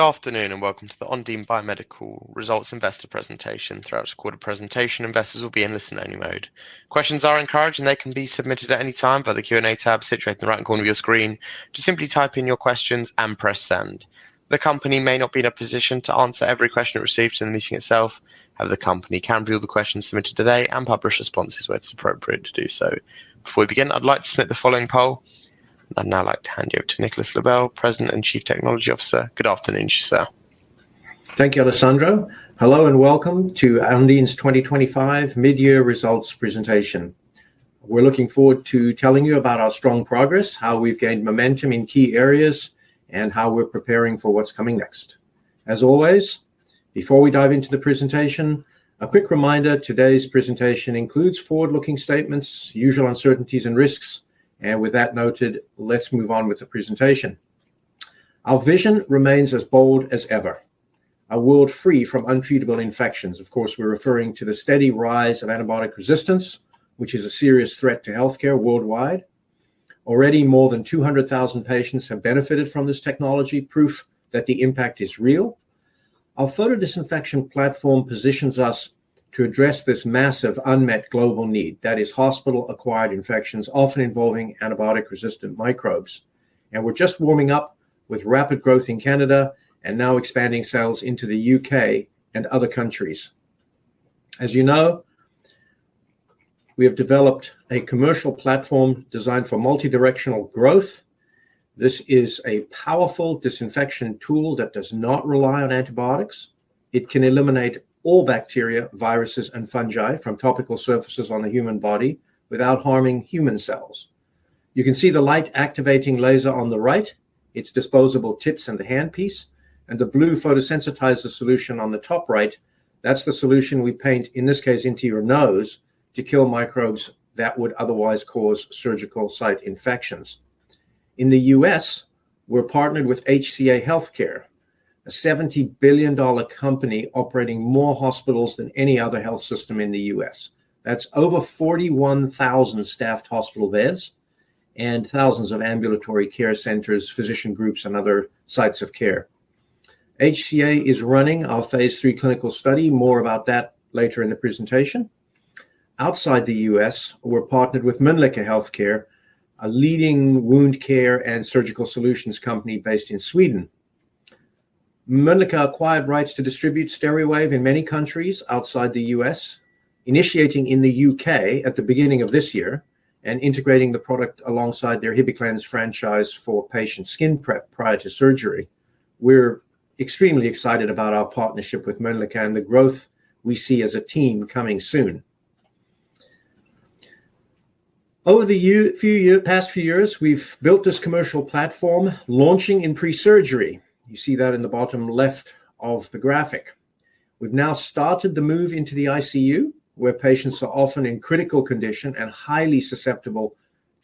Good afternoon and welcome to the Ondine Biomedical Results Investor Presentation. Throughout this quarter presentation, investors will be in listen-only mode. Questions are encouraged and they can be submitted at any time via the Q&A tab situated in the right corner of your screen. Just simply type in your questions and press send. The company may not be in a position to answer every question it receives in the meeting itself. However, the company can review the questions submitted today and publish responses where it's appropriate to do so. Before we begin, I'd like to submit the following poll. I'd now like to hand you over to Nicholas Labelle, President and Chief Technology Officer. Good afternoon, sir. Thank you, Alessandro. Hello and welcome to Ondine's 2025 mid-year results presentation. We're looking forward to telling you about our strong progress, how we've gained momentum in key areas, and how we're preparing for what's coming next. As always, before we dive into the presentation, a quick reminder, today's presentation includes forward-looking statements, usual uncertainties and risks. And with that noted, let's move on with the presentation. Our vision remains as bold as ever. A world free from untreatable infections. Of course, we're referring to the steady rise of antibiotic resistance, which is a serious threat to healthcare worldwide. Already more than 200,000 patients have benefited from this technology, proof that the impact is real. Our photodisinfection platform positions us to address this massive unmet global need, that is hospital-acquired infections, often involving antibiotic-resistant microbes. And we're just warming up with rapid growth in Canada and now expanding sales into the UK and other countries. As you know, we have developed a commercial platform designed for multi-directional growth. This is a powerful disinfection tool that does not rely on antibiotics. It can eliminate all bacteria, viruses, and fungi from topical surfaces on the human body without harming human cells. You can see the light activating laser on the right, its disposable tips and the handpiece, and the blue photosensitizer solution on the top right. That's the solution we paint, in this case, into your nose to kill microbes that would otherwise cause surgical site infections. In the US, we're partnered with HCA Healthcare, a $70 billion company operating more hospitals than any other health system in the US. That's over 41,000 staffed hospital beds and thousands of ambulatory care centers, physician groups, and other sites of care. HCA is running our phase 3 clinical study. More about that later in the presentation. Outside the US, we're partnered with Mölnlycke Healthcare, a leading wound care and surgical solutions company based in Sweden. Mölnlycke acquired rights to distribute Steriwave in many countries outside the US, initiating in the UK at the beginning of this year and integrating the product alongside their Hibiclens franchise for patient skin prep prior to surgery. We're extremely excited about our partnership with Mölnlycke and the growth we see as a team coming soon. Over the past few years, we've built this commercial platform, launching in pre-surgery. You see that in the bottom left of the graphic. We've now started the move into the ICU, where patients are often in critical condition and highly susceptible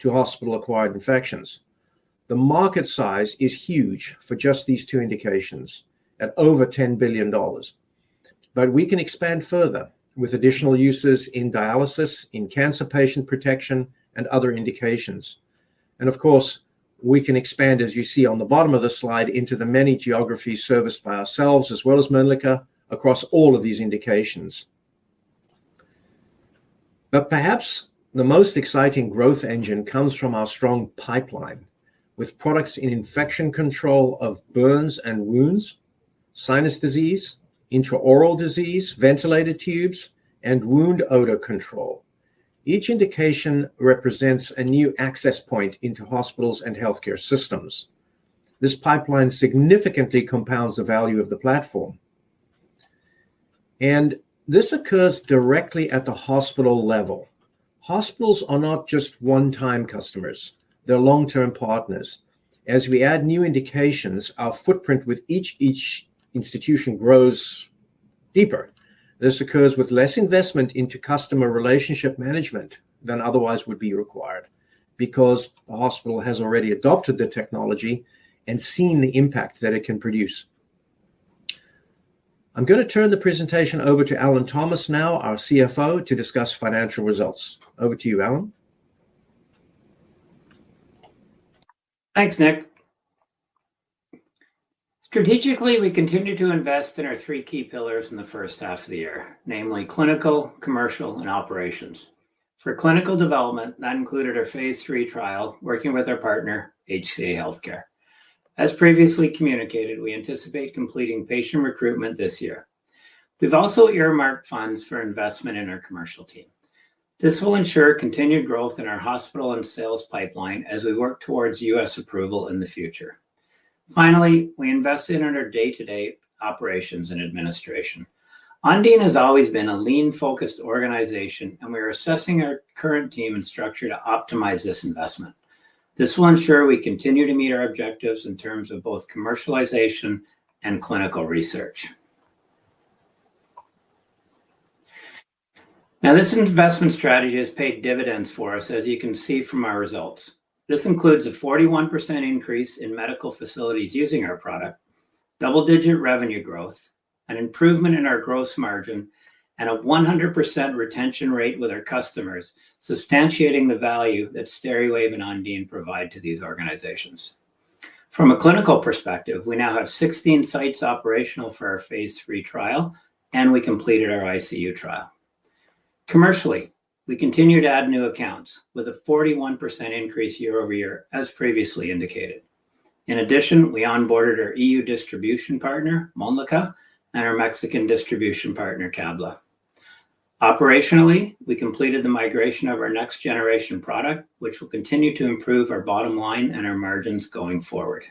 to hospital-acquired infections. The market size is huge for just these two indications, at over $10 billion. But we can expand further with additional uses in dialysis, in cancer patient protection, and other indications. And of course, we can expand, as you see on the bottom of the slide, into the many geographies serviced by ourselves as well as Mölnlycke across all of these indications. But perhaps the most exciting growth engine comes from our strong pipeline, with products in infection control of burns and wounds, sinus disease, intraoral disease, ventilated tubes, and wound odor control. Each indication represents a new access point into hospitals and healthcare systems. This pipeline significantly compounds the value of the platform. And this occurs directly at the hospital level. Hospitals are not just one-time customers, they're long-term partners. As we add new indications, our footprint with each institution grows deeper. This occurs with less investment into customer relationship management than otherwise would be required, because the hospital has already adopted the technology and seen the impact that it can produce. I'm going to turn the presentation over to Alan Thomas now, our CFO, to discuss financial results. Over to you, Alan. Thanks, Nick. Strategically, we continue to invest in our three key pillars in the first half of the year, namely clinical, commercial, and operations. For clinical development, that included our phase 3 trial, working with our partner, HCA Healthcare. As previously communicated, we anticipate completing patient recruitment this year. We've also earmarked funds for investment in our commercial team. This will ensure continued growth in our hospital and sales pipeline as we work towards US approval in the future. Finally, we invested in our day-to-day operations and administration. Ondine has always been a lean-focused organization, and we are assessing our current team and structure to optimize this investment. This will ensure we continue to meet our objectives in terms of both commercialization and clinical research. Now, this investment strategy has paid dividends for us, as you can see from our results. This includes a 41% increase in medical facilities using our product, double-digit revenue growth, an improvement in our gross margin, and a 100% retention rate with our customers, substantiating the value that Steriwave and Ondine provide to these organizations. From a clinical perspective, we now have 16 sites operational for our phase 3 trial, and we completed our ICU trial. Commercially, we continue to add new accounts with a 41% increase year over year, as previously indicated. In addition, we onboarded our EU distribution partner, Mölnlycke, and our Mexican distribution partner, Cabla. Operationally, we completed the migration of our next generation product, which will continue to improve our bottom line and our margins going forward.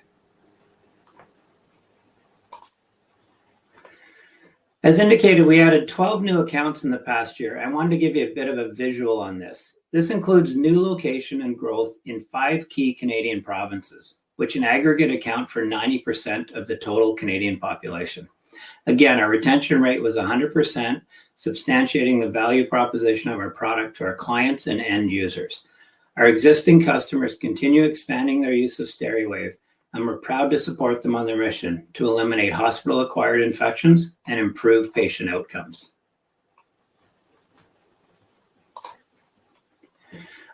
As indicated, we added 12 new accounts in the past year. I wanted to give you a bit of a visual on this. This includes new location and growth in 5 key Canadian provinces, which in aggregate account for 90% of the total Canadian population. Again, our retention rate was 100%, substantiating the value proposition of our product to our clients and end users. Our existing customers continue expanding their use of Steriwave, and we're proud to support them on their mission to eliminate hospital-acquired infections and improve patient outcomes.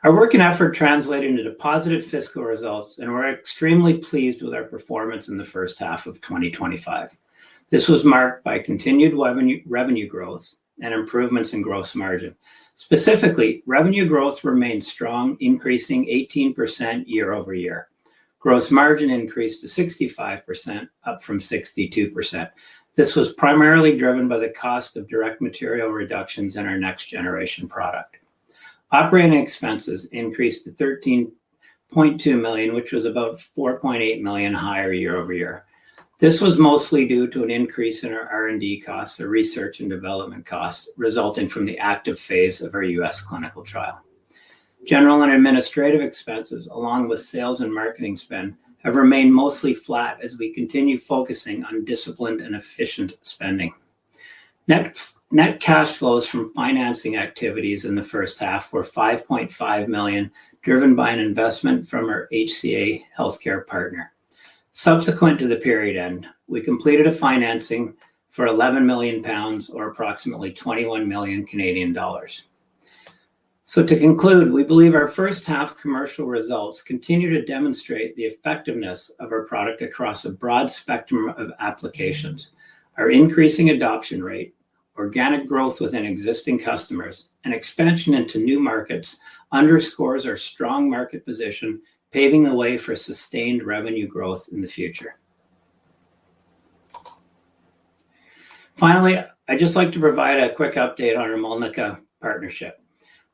Our work and effort translated into positive fiscal results, and we're extremely pleased with our performance in the first half of 2025. This was marked by continued revenue growth and improvements in gross margin. Specifically, revenue growth remained strong, increasing 18% year over year. Gross margin increased to 65%, up from 62%. This was primarily driven by the cost of direct material reductions in our next generation product. Operating expenses increased to $13.2 million, which was about $4.8 million higher year over year. This was mostly due to an increase in our R&D costs, or research and development costs, resulting from the active phase of our US clinical trial. General and administrative expenses, along with sales and marketing spend, have remained mostly flat as we continue focusing on disciplined and efficient spending. Net cash flows from financing activities in the first half were $5.5 million, driven by an investment from our HCA Healthcare partner. Subsequent to the period end, we completed a financing for £11 million, or approximately 21 million Canadian dollars. So to conclude, we believe our first half commercial results continue to demonstrate the effectiveness of our product across a broad spectrum of applications. Our increasing adoption rate, organic growth within existing customers, and expansion into new markets underscores our strong market position, paving the way for sustained revenue growth in the future. Finally, I'd just like to provide a quick update on our Mölnlycke partnership.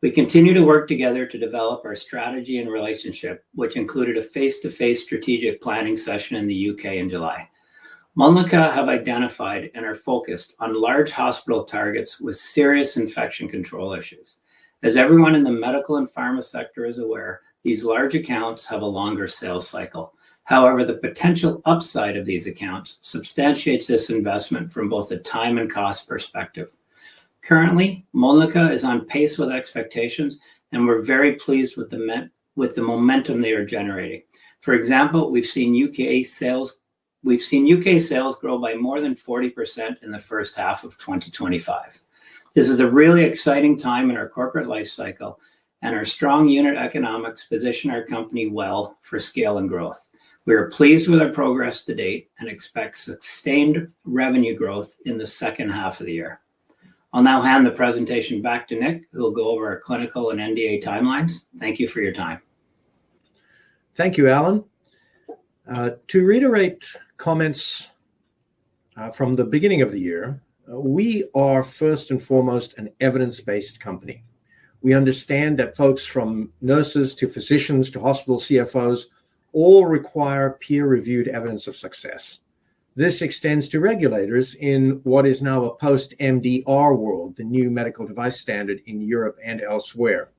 We continue to work together to develop our strategy and relationship, which included a face-to-face strategic planning session in the UK in July. Mölnlycke have identified and are focused on large hospital targets with serious infection control issues. As everyone in the medical and pharma sector is aware, these large accounts have a longer sales cycle. However, the potential upside of these accounts substantiates this investment from both a time and cost perspective. Currently, Mölnlycke is on pace with expectations, and we're very pleased with the momentum they are generating. For example, we've seen UK sales grow by more than 40% in the first half of 2025. This is a really exciting time in our corporate life cycle, and our strong unit economics position our company well for scale and growth. We are pleased with our progress to date and expect sustained revenue growth in the second half of the year. I'll now hand the presentation back to Nick, who will go over our clinical and NDA timelines. Thank you for your time. Thank you, Alan. To reiterate comments from the beginning of the year, we are first and foremost an evidence-based company. We understand that folks from nurses to physicians to hospital CFOs all require peer-reviewed evidence of success. This extends to regulators in what is now a post-MDR world, the new medical device standard in Europe and elsewhere.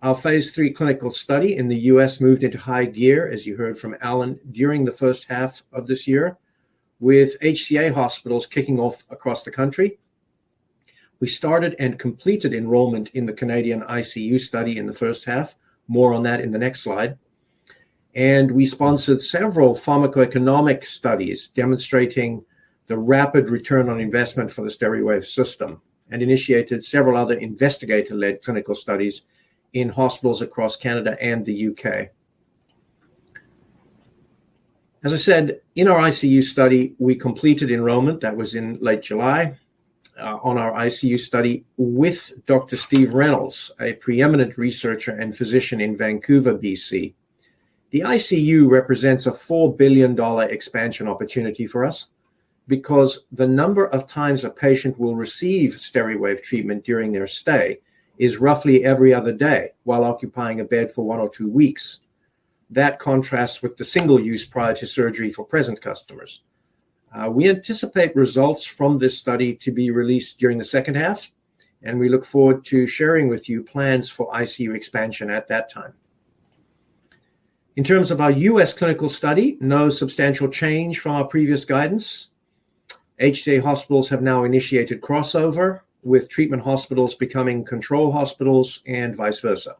Our phase 3 clinical study in the US moved into high gear, as you heard from Alan, during the first half of this year, with HCA hospitals kicking off across the country. We started and completed enrollment in the Canadian ICU study in the first half. More on that in the next slide. And we sponsored several pharmacoeconomic studies demonstrating the rapid return on investment for the Steriwave system, and initiated several other investigator-led clinical studies in hospitals across Canada and the UK. As I said, in our ICU study, we completed enrollment, that was in late July, on our ICU study with Dr. Steve Reynolds, a preeminent researcher and physician in Vancouver, BC. The ICU represents a $4 billion expansion opportunity for us because the number of times a patient will receive Steriwave treatment during their stay is roughly every other day while occupying a bed for 1 or 2 weeks. That contrasts with the single use prior to surgery for present customers. We anticipate results from this study to be released during the second half, and we look forward to sharing with you plans for ICU expansion at that time. In terms of our US clinical study, no substantial change from our previous guidance. HCA hospitals have now initiated crossover, with treatment hospitals becoming control hospitals and vice versa.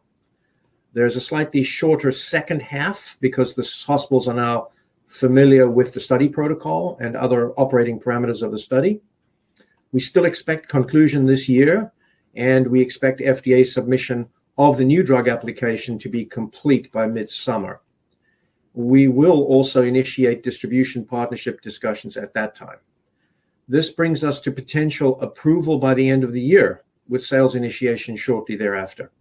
There's a slightly shorter second half because the hospitals are now familiar with the study protocol and other operating parameters of the study. We still expect conclusion this year, and we expect FDA submission of the new drug application to be complete by midsummer. We will also initiate distribution partnership discussions at that time. This brings us to potential approval by the end of the year, with sales initiation shortly thereafter.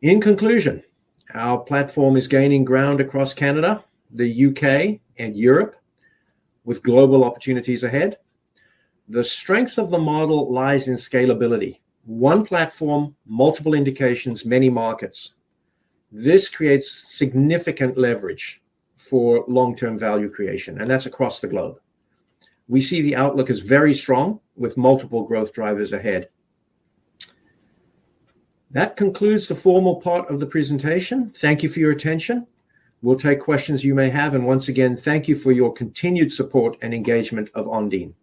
In conclusion, our platform is gaining ground across Canada, the UK, and Europe, with global opportunities ahead. The strength of the model lies in scalability. One platform, multiple indications, many markets. This creates significant leverage for long-term value creation, and that's across the globe. We see the outlook as very strong, with multiple growth drivers ahead. That concludes the formal part of the presentation. Thank you for your attention. We'll take questions you may have, and once again, thank you for your continued support and engagement of Ondine.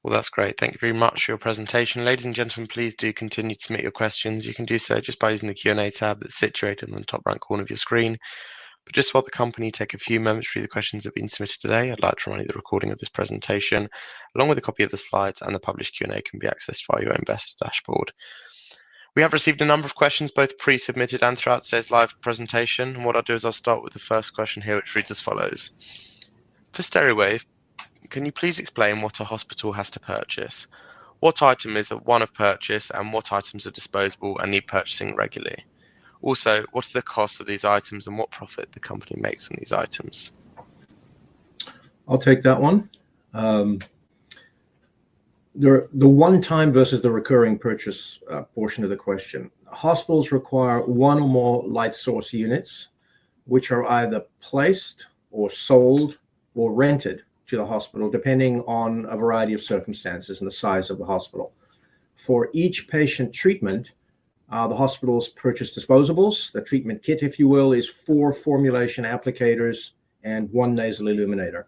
Well, that's great. Thank you very much for your presentation. Ladies and gentlemen, please do continue to submit your questions. You can do so just by using the Q&A tab that's situated in the top right corner of your screen. But just while the company take a few moments to read the questions that have been submitted today, I'd like to remind you the recording of this presentation, along with a copy of the slides and the published Q&A, can be accessed via your investor dashboard. We have received a number of questions, both pre-submitted and throughout today's live presentation. And what I'll do is I'll start with the first question here, which reads as follows. For Steriwave, can you please explain what a hospital has to purchase? What item is one of purchase, and what items are disposable and need purchasing regularly? Also, what are the costs of these items and what profit the company makes on these items? I'll take that one. The one-time versus the recurring purchase portion of the question. Hospitals require one or more light source units, which are either placed or sold or rented to the hospital, depending on a variety of circumstances and the size of the hospital. For each patient treatment, the hospitals purchase disposables. The treatment kit, if you will, is 4 formulation applicators and 1 nasal illuminator.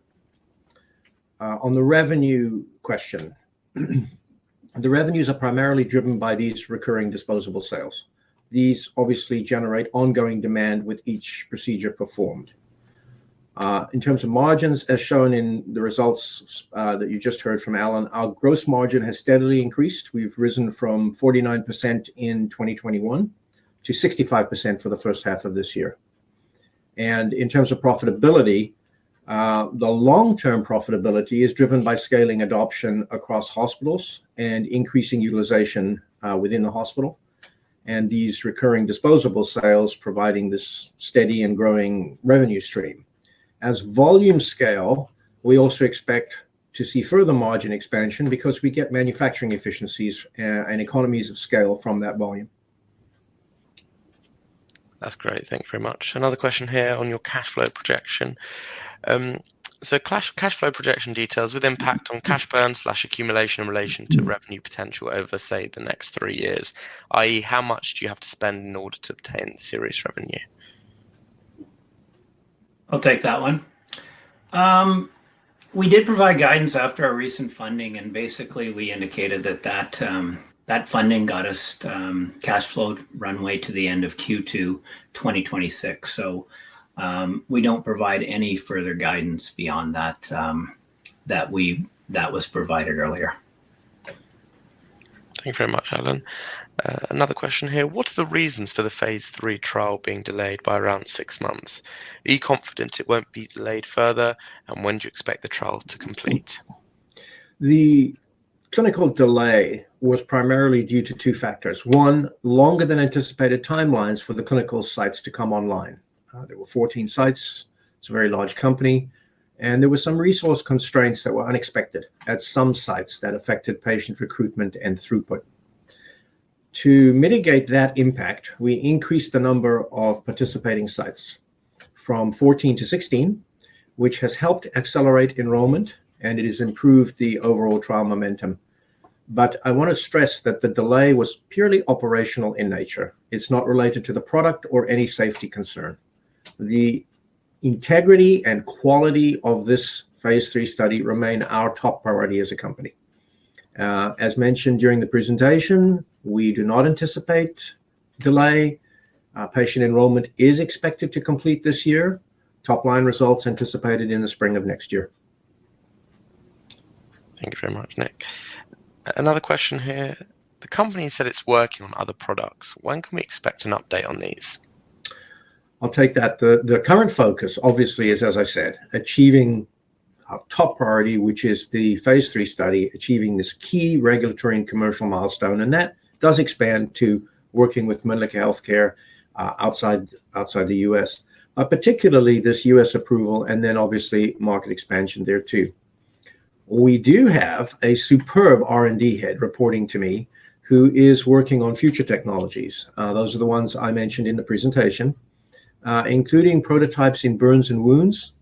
On the revenue question, the revenues are primarily driven by these recurring disposable sales. These obviously generate ongoing demand with each procedure performed. In terms of margins, as shown in the results that you just heard from Alan, our gross margin has steadily increased. We've risen from 49% in 2021 to 65% for the first half of this year. And in terms of profitability, the long-term profitability is driven by scaling adoption across hospitals and increasing utilization within the hospital. And these recurring disposable sales providing this steady and growing revenue stream. As volume scale, we also expect to see further margin expansion because we get manufacturing efficiencies and economies of scale from that volume. That's great. Thank you very much. Another question here on your cash flow projection. So cash flow projection details with impact on cash burn / accumulation in relation to revenue potential over, say, the next 3 years, i.e. how much do you have to spend in order to obtain serious revenue? I'll take that one. We did provide guidance after our recent funding, and basically we indicated that funding got us cash flow runway to the end of Q2 2026. So we don't provide any further guidance beyond that that was provided earlier. Thank you very much, Alan. Another question here. What are the reasons for the phase 3 trial being delayed by around 6 months? Are you confident it won't be delayed further? And when do you expect the trial to complete? The clinical delay was primarily due to 2 factors. One, longer than anticipated timelines for the clinical sites to come online. There were 14 sites. It's a very large company. And there were some resource constraints that were unexpected at some sites that affected patient recruitment and throughput. To mitigate that impact, we increased the number of participating sites from 14 to 16, which has helped accelerate enrollment, and it has improved the overall trial momentum. But I want to stress that the delay was purely operational in nature. It's not related to the product or any safety concern. The integrity and quality of this phase 3 study remain our top priority as a company. As mentioned during the presentation, we do not anticipate delay. Patient enrollment is expected to complete this year. Top-line results anticipated in the spring of next year. Thank you very much, Nick. Another question here. The company said it's working on other products. When can we expect an update on these? I'll take that. The current focus, obviously, is, as I said, achieving our top priority, which is the phase 3 study, achieving this key regulatory and commercial milestone. And that does expand to working with Mölnlycke Healthcare outside the US, particularly this US approval and then obviously market expansion there too. We do have a superb R&D head reporting to me who is working on future technologies. Those are the ones I mentioned in the presentation, including prototypes in burns and wounds,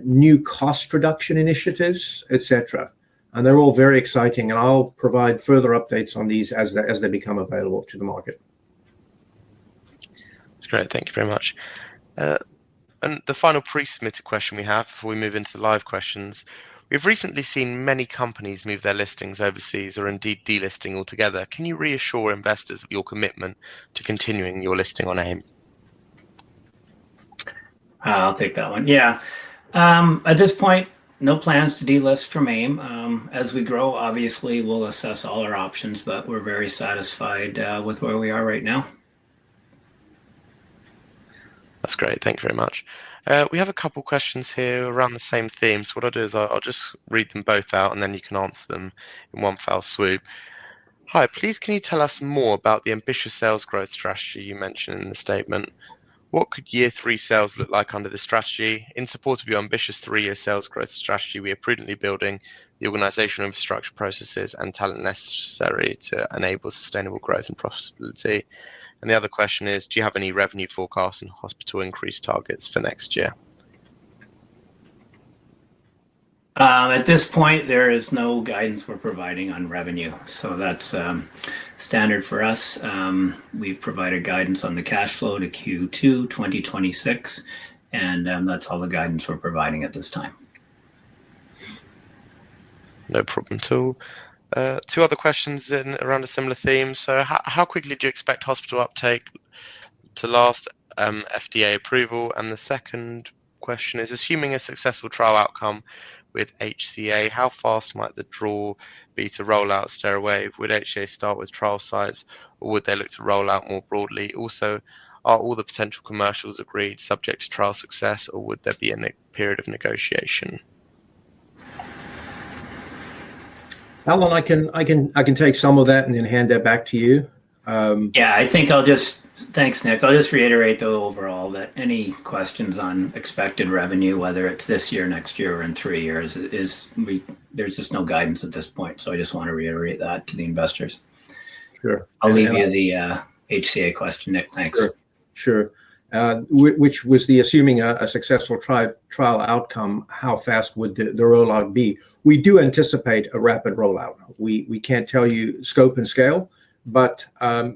new cost reduction initiatives, etc. And they're all very exciting, and I'll provide further updates on these as they become available to the market. That's great. Thank you very much. And the final pre-submitted question we have before we move into the live questions. We've recently seen many companies move their listings overseas or indeed delisting altogether. Can you reassure investors of your commitment to continuing your listing on AIM? I'll take that one. Yeah. At this point, no plans to delist from AIM. As we grow, obviously, we'll assess all our options, but we're very satisfied with where we are right now. That's great. Thank you very much. We have a couple questions here around the same theme. So what I'll do is I'll just read them both out and then you can answer them in one foul swoop. Hi, please can you tell us more about the ambitious sales growth strategy you mentioned in the statement? What could year 3 sales look like under this strategy? In support of your ambitious 3-year sales growth strategy, we are prudently building the organizational infrastructure, processes, and talent necessary to enable sustainable growth and profitability. And the other question is, do you have any revenue forecasts and hospital increase targets for next year? At this point, there is no guidance we're providing on revenue. So that's standard for us. We've provided guidance on the cash flow to Q2 2026, and that's all the guidance we're providing at this time. No problem at all. 2 other questions around a similar theme. So how quickly do you expect hospital uptake to last FDA approval? And the second question is, assuming a successful trial outcome, with HCA? How fast might the draw be to roll out Steriwave? Would HCA start with trial sites, or would they look to roll out more broadly? Also, are all the potential commercials agreed subject to trial success, or would there be a period of negotiation? Alan, I can take some of that and then hand that back to you. Yeah, I think thanks, Nick. I'll just reiterate though overall that any questions on expected revenue, whether it's this year, next year, or in 3 years, there's just no guidance at this point. So I just want to reiterate that to the investors. Sure. I'll leave you the HCA question, Nick. Thanks. Sure. Which was the assuming a successful trial outcome, how fast would the rollout be? We do anticipate a rapid rollout. We can't tell you scope and scale, but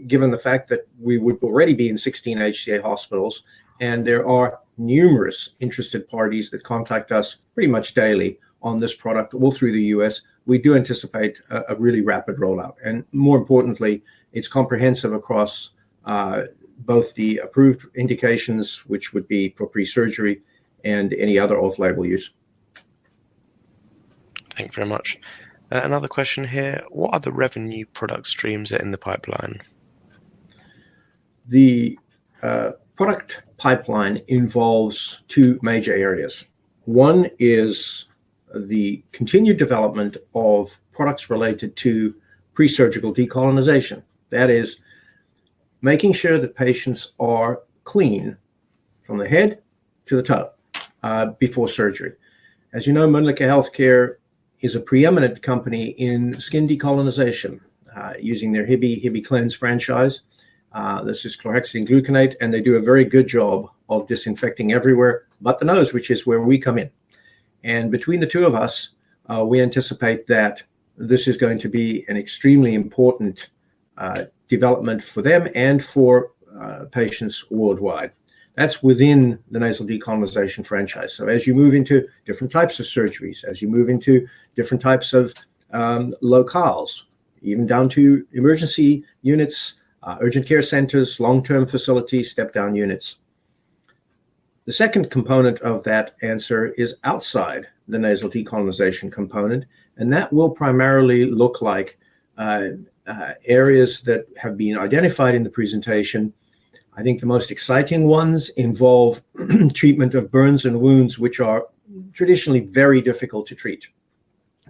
given the fact that we would already be in 16 HCA hospitals, and there are numerous interested parties that contact us pretty much daily on this product all through the US, we do anticipate a really rapid rollout. And more importantly, it's comprehensive across both the approved indications, which would be for pre-surgery, and any other off-label use. Thank you very much. Another question here. What are the revenue product streams in the pipeline? The product pipeline involves two major areas. One is the continued development of products related to pre-surgical decolonization. That is, making sure that patients are clean from the head to the toe before surgery. As you know, Mölnlycke Healthcare is a preeminent company in skin decolonization using their Hibi Cleanse franchise. This is chlorhexidine gluconate, and they do a very good job of disinfecting everywhere but the nose, which is where we come in. And between the two of us, we anticipate that this is going to be an extremely important development for them and for patients worldwide. That's within the nasal decolonization franchise. So as you move into different types of surgeries, as you move into different types of locales, even down to emergency units, urgent care centers, long-term facilities, step-down units. The second component of that answer is outside the nasal decolonization component, and that will primarily look like areas that have been identified in the presentation. I think the most exciting ones involve treatment of burns and wounds, which are traditionally very difficult to treat.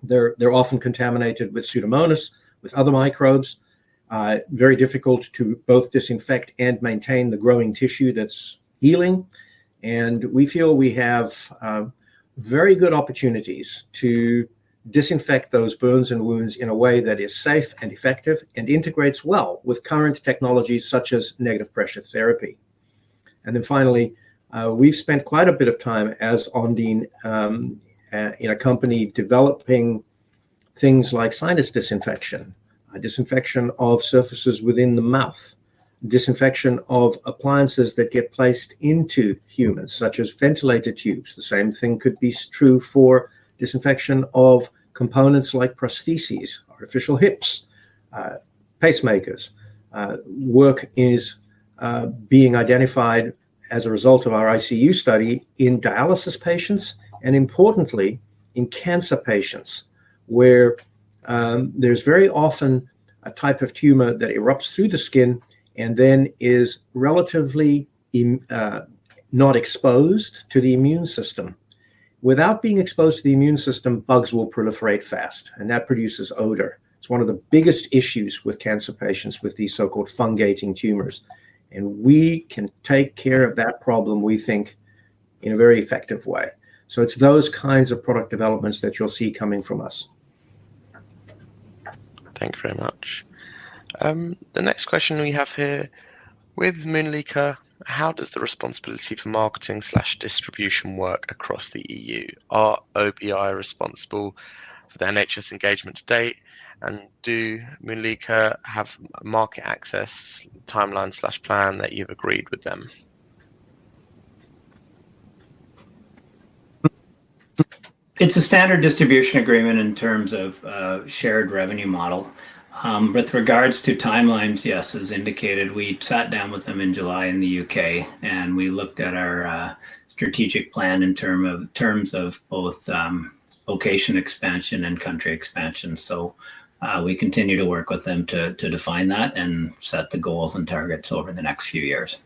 They're often contaminated with Pseudomonas, with other microbes, very difficult to both disinfect and maintain the growing tissue that's healing. And we feel we have very good opportunities to disinfect those burns and wounds in a way that is safe and effective and integrates well with current technologies such as negative pressure therapy. And then finally, we've spent quite a bit of time as Ondine in a company developing things like sinus disinfection, disinfection of surfaces within the mouth, disinfection of appliances that get placed into humans, such as ventilator tubes. The same thing could be true for disinfection of components like prostheses, artificial hips, pacemakers. Work is being identified as a result of our ICU study in dialysis patients, and importantly, in cancer patients, where there's very often a type of tumor that erupts through the skin and then is relatively not exposed to the immune system. Without being exposed to the immune system, bugs will proliferate fast, and that produces odor. It's one of the biggest issues with cancer patients with these so-called fungating tumors. And we can take care of that problem, we think, in a very effective way. So it's those kinds of product developments that you'll see coming from us. Thank you very much. The next question we have here, with Mölnlycke, how does the responsibility for marketing/distribution work across the EU? Are OBI responsible for the NHS engagement to date? And do Mölnlycke have market access timeline/plan that you've agreed with them? It's a standard distribution agreement in terms of shared revenue model. With regards to timelines, yes, as indicated, we sat down with them in July in the UK, and we looked at our strategic plan in terms of both location expansion and country expansion. So we continue to work with them to define that and set the goals and targets over the next few years.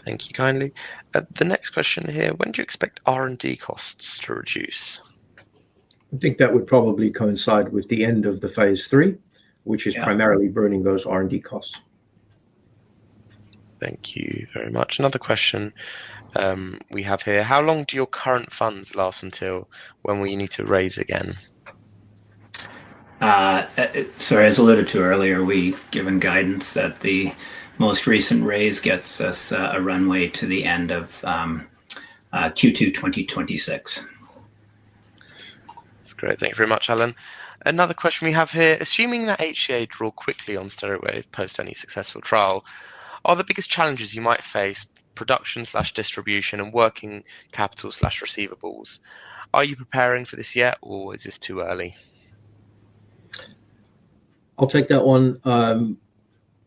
Thank you kindly. The next question here, when do you expect R&D costs to reduce? I think that would probably coincide with the end of the phase 3, which is primarily burning those R&D costs. Thank you very much. Another question we have here. How long do your current funds last until when will you need to raise again? Sorry, as alluded to earlier, we've given guidance that the most recent raise gets us a runway to the end of Q2 2026. That's great. Thank you very much, Alan. Another question we have here. Assuming that HCA draw quickly on Steriwave post any successful trial, are the biggest challenges you might face production/distribution and working capital/receivables? Are you preparing for this yet, or is this too early? I'll take that one.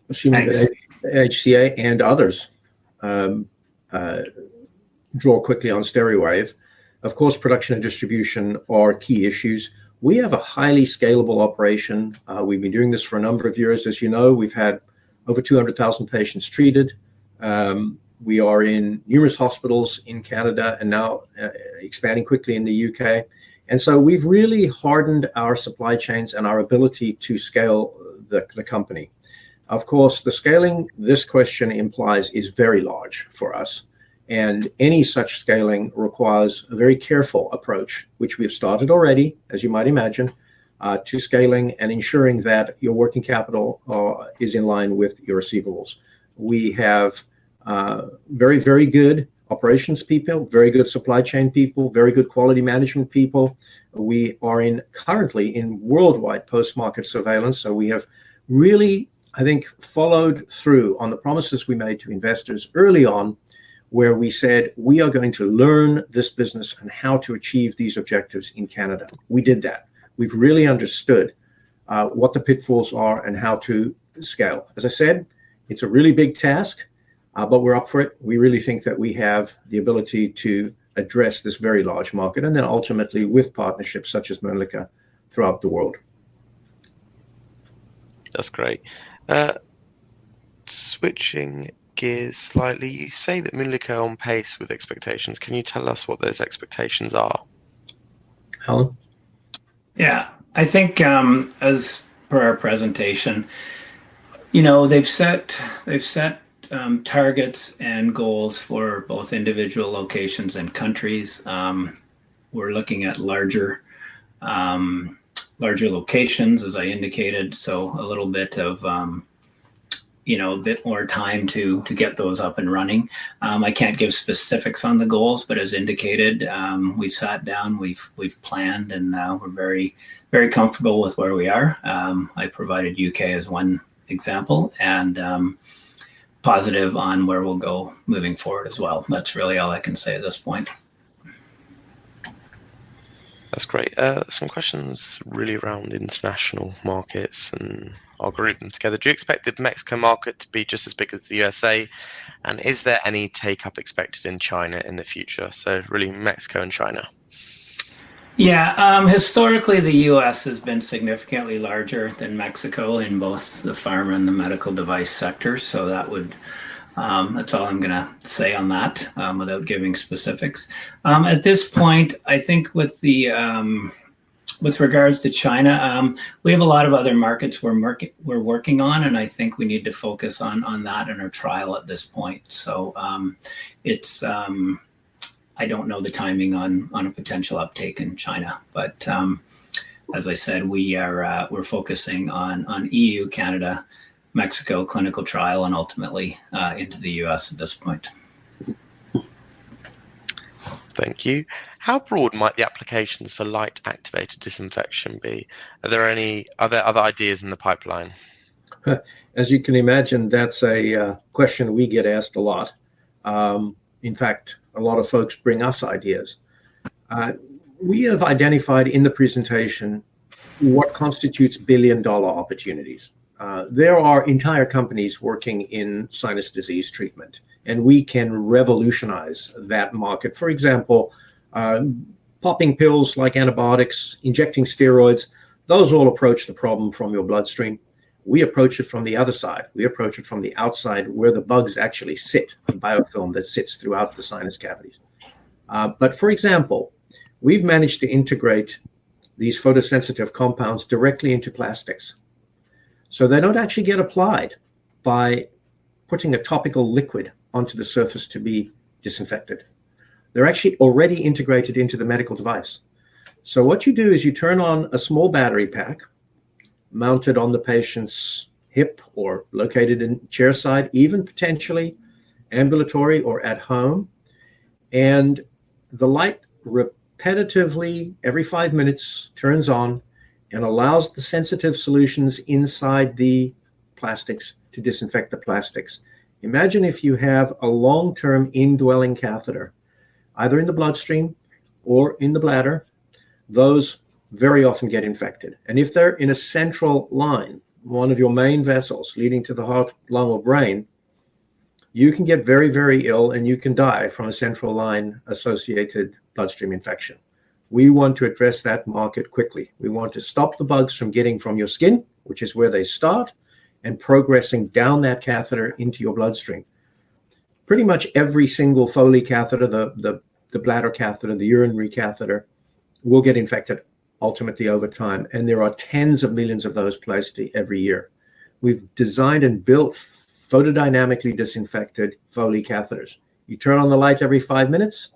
Assuming that HCA and others draw quickly on Steriwave, of course, production and distribution are key issues. We have a highly scalable operation. We've been doing this for a number of years. As you know, we've had over 200,000 patients treated. We are in numerous hospitals in Canada and now expanding quickly in the UK. And so we've really hardened our supply chains and our ability to scale the company. Of course, the scaling this question implies is very large for us. And any such scaling requires a very careful approach, which we've started already, as you might imagine, to scaling and ensuring that your working capital is in line with your receivables. We have very, very good operations people, very good supply chain people, very good quality management people. We are currently in worldwide post-market surveillance. So we have really, I think, followed through on the promises we made to investors early on, where we said we are going to learn this business and how to achieve these objectives in Canada. We did that. We've really understood what the pitfalls are and how to scale. As I said, it's a really big task, but we're up for it. We really think that we have the ability to address this very large market, and then ultimately with partnerships such as Mölnlycke throughout the world. That's great. Switching gears slightly, you say that Mölnlycke are on pace with expectations. Can you tell us what those expectations are? Alan? Yeah, I think as per our presentation, they've set targets and goals for both individual locations and countries. We're looking at larger locations, as I indicated, so a little bit of a bit more time to get those up and running. I can't give specifics on the goals, but as indicated, we sat down, we've planned, and we're very, very comfortable with where we are. I provided UK as one example, and positive on where we'll go moving forward as well. That's really all I can say at this point. That's great. Some questions really around international markets, and I'll group them together. Do you expect the Mexico market to be just as big as the USA? And is there any take-up expected in China in the future? So really Mexico and China. Yeah, historically, the US has been significantly larger than Mexico in both the pharma and the medical device sectors. So that's all I'm going to say on that without giving specifics. At this point, I think with regards to China, we have a lot of other markets we're working on, and I think we need to focus on that in our trial at this point. So I don't know the timing on a potential uptake in China, but as I said, we're focusing on EU, Canada, Mexico clinical trial, and ultimately into the US at this point. Thank you. How broad might the applications for light activated disinfection be? Are there other ideas in the pipeline? As you can imagine, that's a question we get asked a lot. In fact, a lot of folks bring us ideas. We have identified in the presentation what constitutes billion-dollar opportunities. There are entire companies working in sinus disease treatment, and we can revolutionize that market. For example, popping pills like antibiotics, injecting steroids, those all approach the problem from your bloodstream. We approach it from the other side. We approach it from the outside where the bugs actually sit, the biofilm that sits throughout the sinus cavities. But for example, we've managed to integrate these photosensitive compounds directly into plastics. So they don't actually get applied by putting a topical liquid onto the surface to be disinfected. They're actually already integrated into the medical device. So what you do is you turn on a small battery pack mounted on the patient's hip or located in chair side, even potentially ambulatory or at home. And the light repetitively every 5 minutes turns on and allows the sensitive solutions inside the plastics to disinfect the plastics. Imagine if you have a long-term indwelling catheter, either in the bloodstream or in the bladder. Those very often get infected. And if they're in a central line, one of your main vessels leading to the heart, lung, or brain, you can get very, very ill and you can die from a central line associated bloodstream infection. We want to address that market quickly. We want to stop the bugs from getting from your skin, which is where they start, and progressing down that catheter into your bloodstream. Pretty much every single Foley catheter, the bladder catheter, the urinary catheter, will get infected ultimately over time. And there are tens of millions of those placed every year. We've designed and built photodynamically disinfected Foley catheters. You turn on the light every 5 minutes,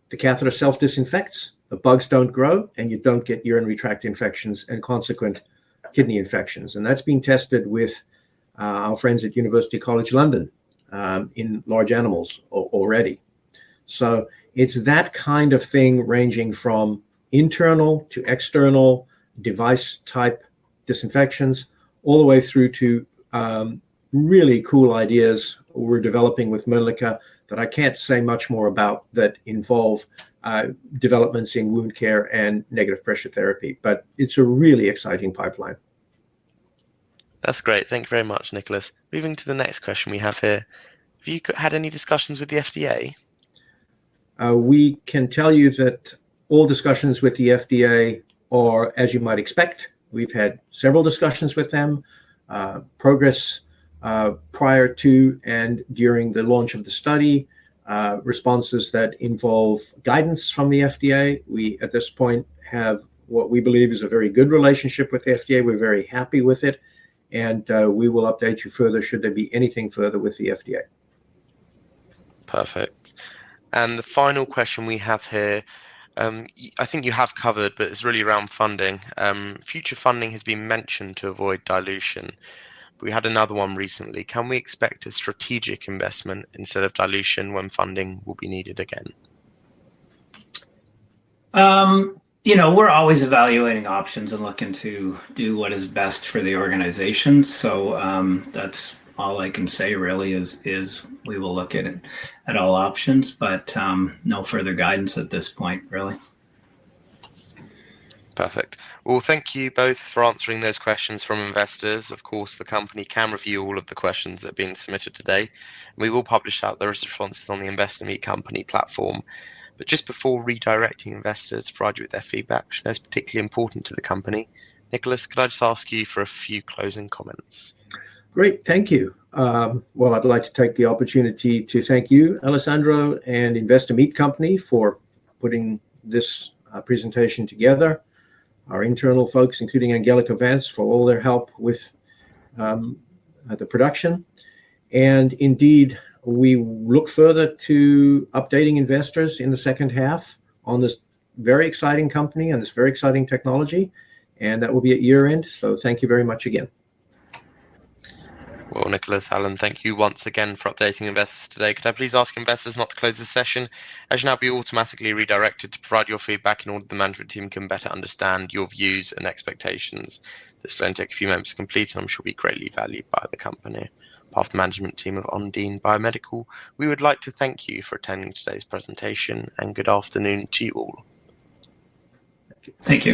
the catheter self-disinfects, the bugs don't grow, and you don't get urinary tract infections and consequent kidney infections. And that's being tested with our friends at University College London in large animals already. So it's that kind of thing, ranging from internal to external device type disinfections, all the way through to really cool ideas we're developing with Mölnlycke that I can't say much more about, that involve developments in wound care and negative pressure therapy. But it's a really exciting pipeline. That's great. Thank you very much, Nicholas. Moving to the next question we have here. Have you had any discussions with the FDA? We can tell you that all discussions with the FDA are, as you might expect. We've had several discussions with them, progress prior to and during the launch of the study, responses that involve guidance from the FDA. We, at this point, have what we believe is a very good relationship with the FDA. We're very happy with it, and we will update you further should there be anything further with the FDA. Perfect. And the final question we have here, I think you have covered, but it's really around funding. Future funding has been mentioned to avoid dilution. We had another one recently. Can we expect a strategic investment instead of dilution when funding will be needed again? We're always evaluating options and looking to do what is best for the organization. So that's all I can say really is we will look at all options, but no further guidance at this point, really. Perfect. Well, thank you both for answering those questions from investors. Of course, the company can review all of the questions that have been submitted today. We will publish out those responses on the Investor Meet Company platform. But just before redirecting investors to provide you with their feedback, which is particularly important to the company, Nicholas, could I just ask you for a few closing comments? Great, thank you. Well, I'd like to take the opportunity to thank you, Alessandro, and Investor Meet Company for putting this presentation together. Our internal folks, including Angelica Vance, for all their help with the production. And indeed, we look further to updating investors in the second half on this very exciting company and this very exciting technology. And that will be at year end. So thank you very much again. Well, Nicholas, Alan, thank you once again for updating investors today. Could I please ask investors not to close this session, as you'll now be automatically redirected to provide your feedback in order the management team can better understand your views and expectations. This will only take a few moments to complete, and I'm sure will be greatly valued by the company. On behalf of the management team of Ondine Biomedical, we would like to thank you for attending today's presentation, and good afternoon to you all. Thank you.